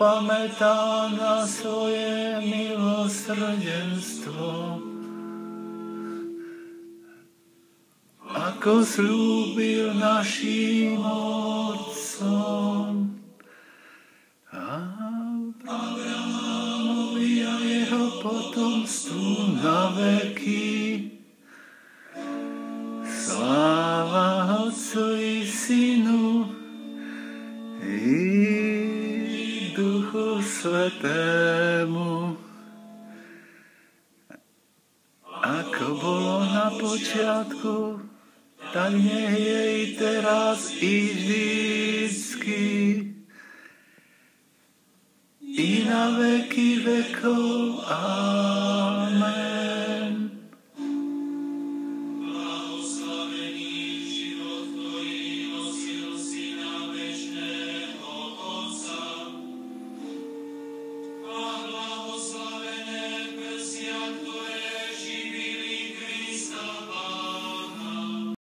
pamätá na svoje milosrdenstvo. Ako slúbil našim otcom, Abrahamovi a jeho potomstvu na veky. Sláva Otcu i Synu i Duchu Svätému, ako bolo na počiatku, tak nech je i teraz, i vždycky, i na veky vekov. Amen.